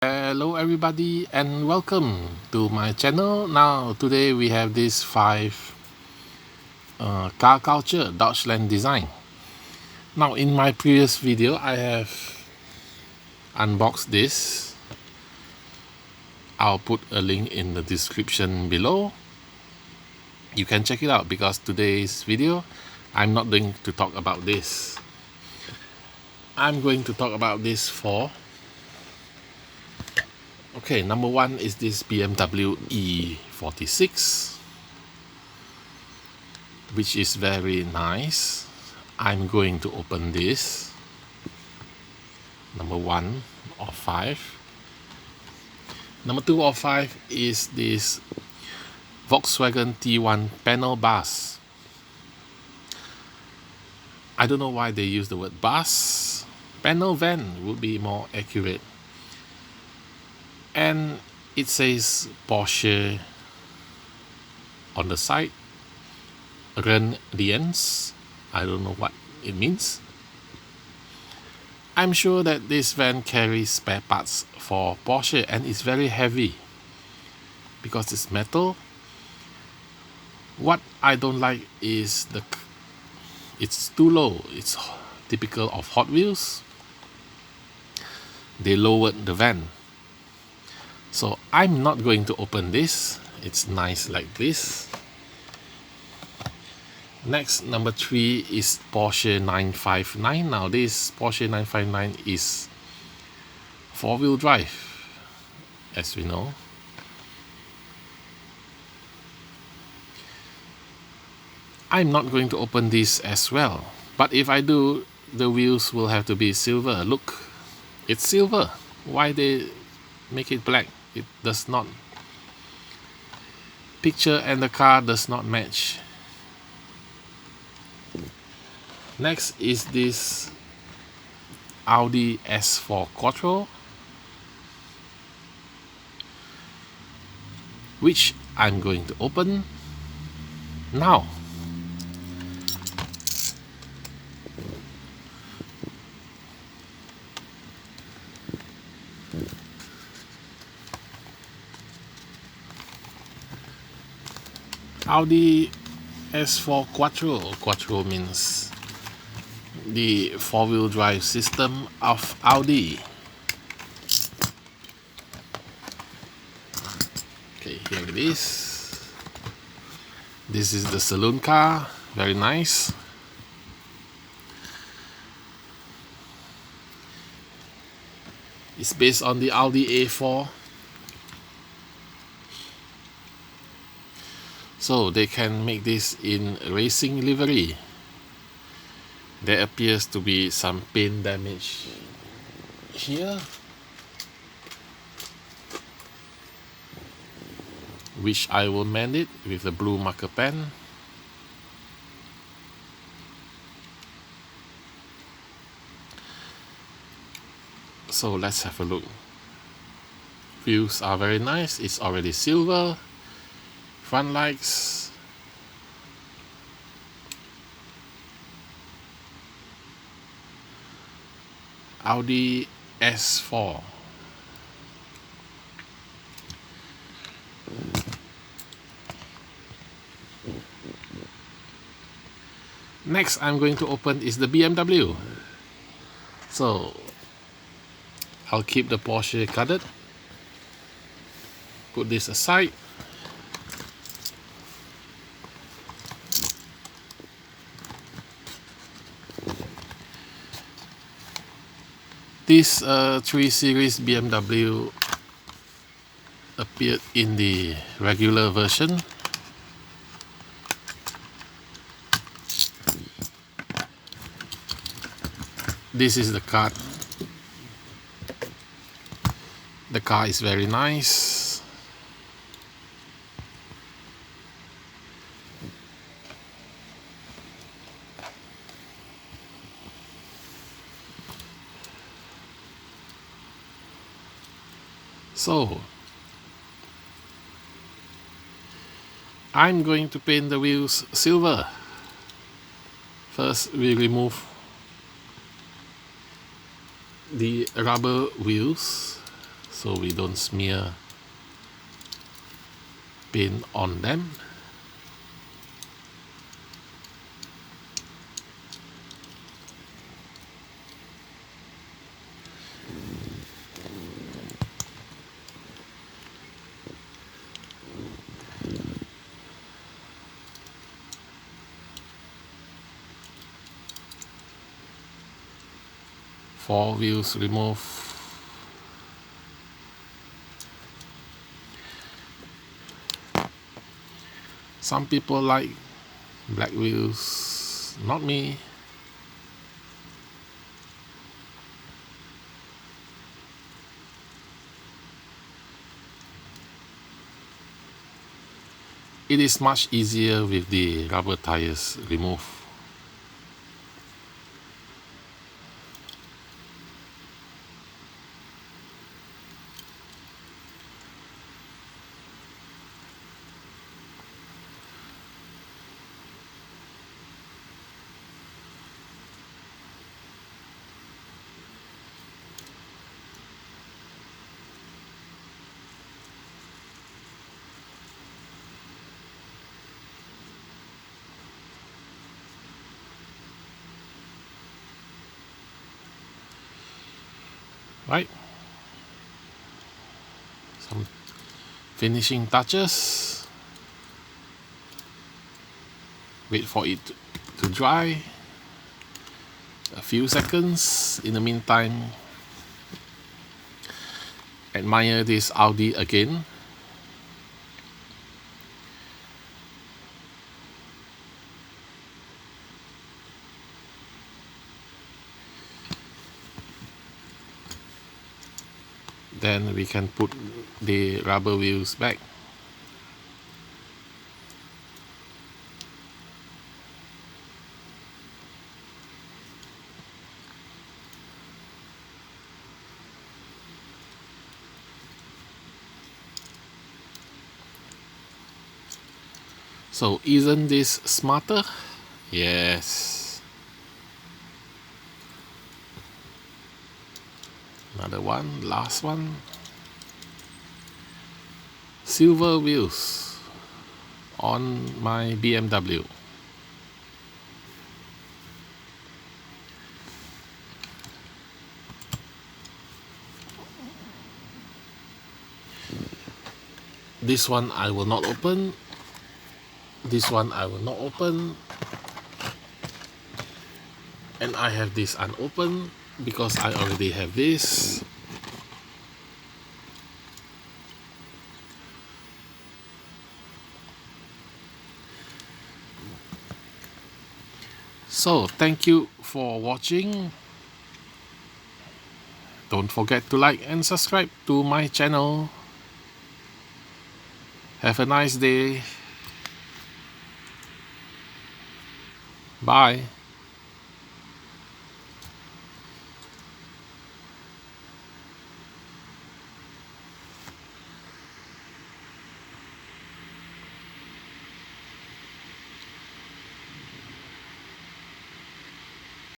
Hello everybody and welcome to my channel. Now today we have this 5 car culture Deutschland design. Now in my previous video I have unboxed this. I'll put a link in the description below. You can check it out because today's video I'm not going to talk about this. I'm going to talk about this for okay, number one is this Bmw E46, which is very nice. I'm going to open this, number 1 of 5. Number 2 of 5 is this Volkswagen T1 Panel Bus. I don't know why they use the word bus. Panel van would be more accurate. And it says Porsche on the side. Rendiens. I don't know what it means. I'm sure that this van carries spare parts for Porsche and it's very heavy because it's metal. What I don't like is it's too low. It's typical of Hot Wheels. They lowered the van. So I'm not going to open this. It's nice like this. Next, number 3 is Porsche 959. Now this Porsche 959 is 4-wheel drive, as we know. I'm not going to open this as well. But if I do, the wheels will have to be silver. Look, it's silver. Why they make it black? It does not. Picture and the car does not match. Next is this Audi S4 Quattro, which I'm going to open now. Audi S4 Quattro. Quattro means the 4-wheel drive system of Audi. Okay, here it is. This is the saloon car. Very nice. It's based on the Audi A4. So they can make this in racing livery. There appears to be some paint damage here, which I will mend it with a blue marker pen. So let's have a look. Wheels are very nice. It's already silver. Front lights. Audi S4. Next I'm going to open is the BMW. So I'll keep the Porsche covered. Put this aside. This 3 Series BMW appeared in the regular version. This is the car. The car is very nice. So I'm going to paint the wheels silver. First we remove the rubber wheels so we don't smear paint on them. Four wheels removed. Some people like black wheels, not me. It is much easier with the rubber tires removed. Right, some finishing touches. Wait for it to dry a few seconds. In the meantime, admire this Audi again. Then we can put the rubber wheels back. So isn't this smarter? Yes. Another one, last one. Silver wheels on my BMW. This one I will not open. This one I will not open. And I have this unopened because I already have this. So thank you for watching. Don't forget to like and subscribe to my channel. Have a nice day. Bye.